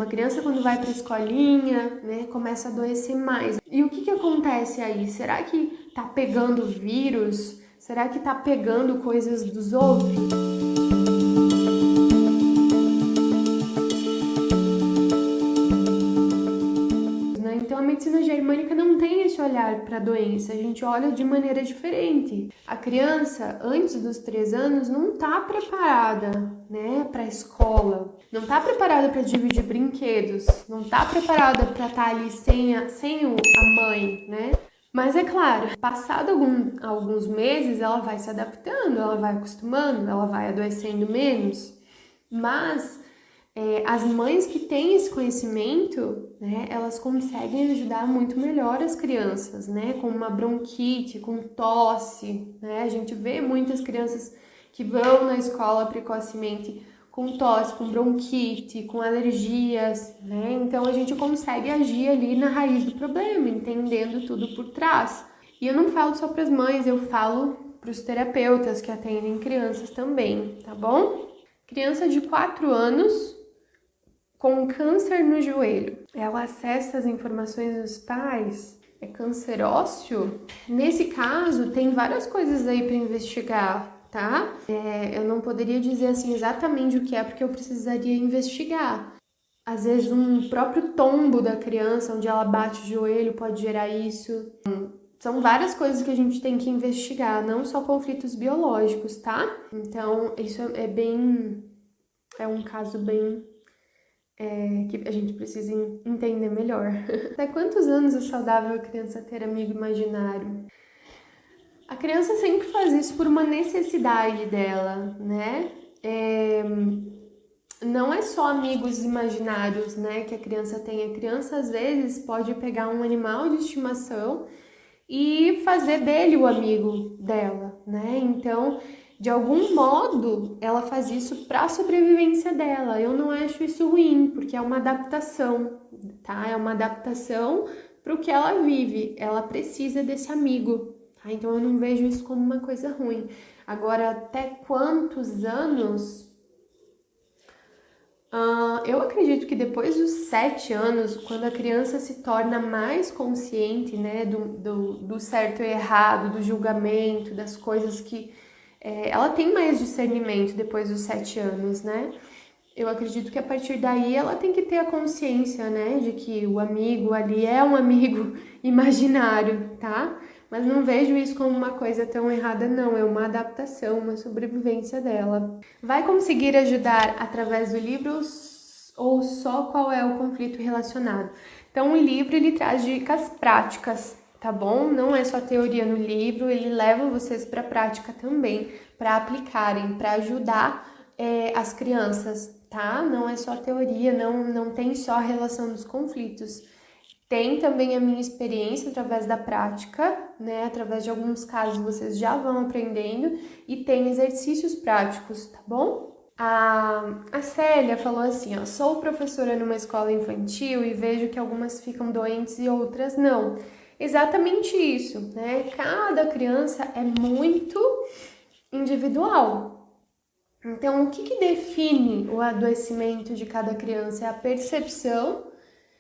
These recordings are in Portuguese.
Uma criança quando vai para a escolinha, né, começa a adoecer mais. E o que acontece aí? Será que tá pegando vírus? Será que tá pegando coisas dos outros? Então a medicina germânica não tem esse olhar para a doença, a gente olha de maneira diferente. A criança, antes dos 3 anos, não está preparada, né, para a escola, não está preparada para dividir brinquedos, não está preparada para estar ali sem a mãe, né? Mas é claro, passado alguns meses, ela vai se adaptando, ela vai acostumando, ela vai adoecendo menos, mas as mães que têm esse conhecimento, né, elas conseguem ajudar muito melhor as crianças, né, com uma bronquite, com tosse, né, a gente vê muitas crianças que vão na escola precocemente com tosse, com bronquite, com alergias, né, então a gente consegue agir ali na raiz do problema, entendendo tudo por trás. E eu não falo só para as mães, eu falo para os terapeutas que atendem crianças também, tá bom? Criança de 4 anos com câncer no joelho. Ela acessa as informações dos pais. É câncer ósseo? Nesse caso, tem várias coisas aí para investigar, tá? Eu não poderia dizer assim exatamente o que é, porque eu precisaria investigar. Às vezes, um próprio tombo da criança, onde ela bate o joelho, pode gerar isso. São várias coisas que a gente tem que investigar, não só conflitos biológicos, tá? Então, isso é um caso bem que a gente precisa entender melhor. Até quantos anos é saudável a criança ter amigo imaginário? A criança sempre faz isso por uma necessidade dela, né? Não é só amigos imaginários, né, que a criança tem. A criança, às vezes, pode pegar um animal de estimação e fazer dele o amigo dela, né? Então, de algum modo, ela faz isso para a sobrevivência dela. Eu não acho isso ruim, porque é uma adaptação, tá? É uma adaptação para o que ela vive. Ela precisa desse amigo, tá? Então, eu não vejo isso como uma coisa ruim. Agora, até quantos anos? Eu acredito que depois dos 7 anos, quando a criança se torna mais consciente, né, do certo e errado, do julgamento, das coisas que... ela tem mais discernimento depois dos 7 anos, né? Eu acredito que a partir daí ela tem que ter a consciência, né, de que o amigo ali é um amigo imaginário, tá? Mas não vejo isso como uma coisa tão errada, não. É uma adaptação, uma sobrevivência dela. Vai conseguir ajudar através do livro ou só qual é o conflito relacionado? Então, o livro, ele traz dicas práticas, tá bom? Não é só teoria no livro, ele leva vocês para a prática também, para aplicarem, para ajudar as crianças, tá? Não é só teoria, não tem só a relação dos conflitos. Tem também a minha experiência através da prática, né? Através de alguns casos vocês já vão aprendendo e tem exercícios práticos, tá bom? A Célia falou assim, ó, sou professora numa escola infantil e vejo que algumas ficam doentes e outras não. Exatamente isso, né? Cada criança é muito individual. Então, o que define o adoecimento de cada criança? É a percepção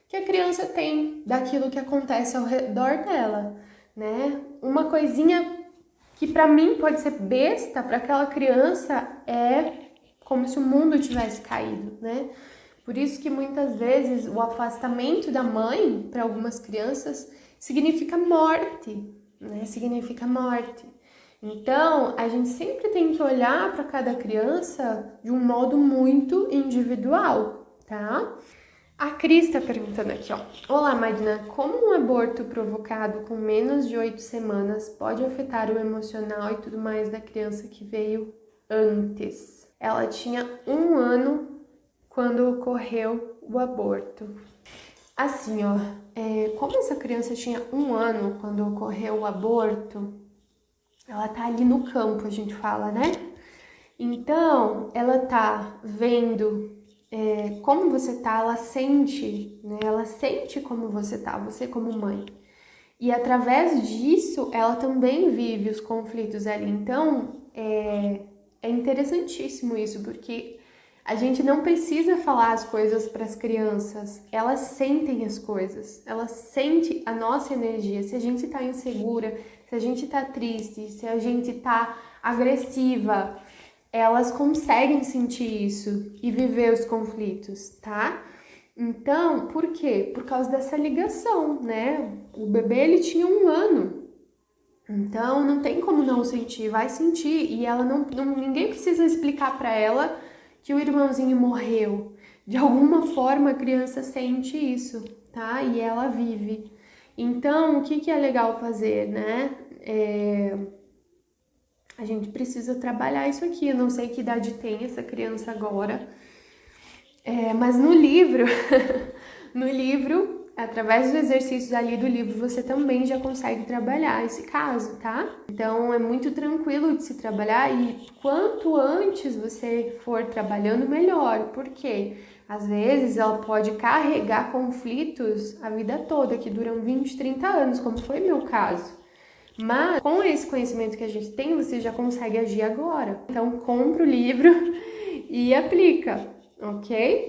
que a criança tem daquilo que acontece ao redor dela, né? Uma coisinha que para mim pode ser besta, para aquela criança é como se o mundo tivesse caído, né? Por isso que muitas vezes o afastamento da mãe para algumas crianças significa morte, né? Significa morte. Então, a gente sempre tem que olhar para cada criança de um modo muito individual, tá? A Cris está perguntando aqui, ó. Olá, Marina, como um aborto provocado com menos de 8 semanas pode afetar o emocional e tudo mais da criança que veio antes? Ela tinha 1 ano quando ocorreu o aborto. Assim, ó, como essa criança tinha 1 ano quando ocorreu o aborto, ela tá ali no campo, a gente fala, né? Então, ela tá vendo como você tá, ela sente, né? Ela sente como você tá, você como mãe. E através disso, ela também vive os conflitos ali. Então, é interessantíssimo isso, porque A gente não precisa falar as coisas para as crianças, elas sentem as coisas, elas sentem a nossa energia. Se a gente tá insegura, se a gente tá triste, se a gente tá agressiva, elas conseguem sentir isso e viver os conflitos, tá? Então, por quê? Por causa dessa ligação, né? O bebê, ele tinha 1 ano, então não tem como não sentir, vai sentir. E ela ninguém precisa explicar para ela que o irmãozinho morreu. De alguma forma a criança sente isso, tá? E ela vive. Então, o que é legal fazer, né? A gente precisa trabalhar isso aqui. Eu não sei que idade tem essa criança agora, mas no livro, no livro, através dos exercícios ali do livro, você também já consegue trabalhar esse caso, tá? Então é muito tranquilo de se trabalhar e quanto antes você for trabalhando, melhor. Por quê? Às vezes ela pode carregar conflitos a vida toda, que duram 20, 30 anos, como foi meu caso. Mas com esse conhecimento que a gente tem, você já consegue agir agora. Então compra o livro e aplica, ok?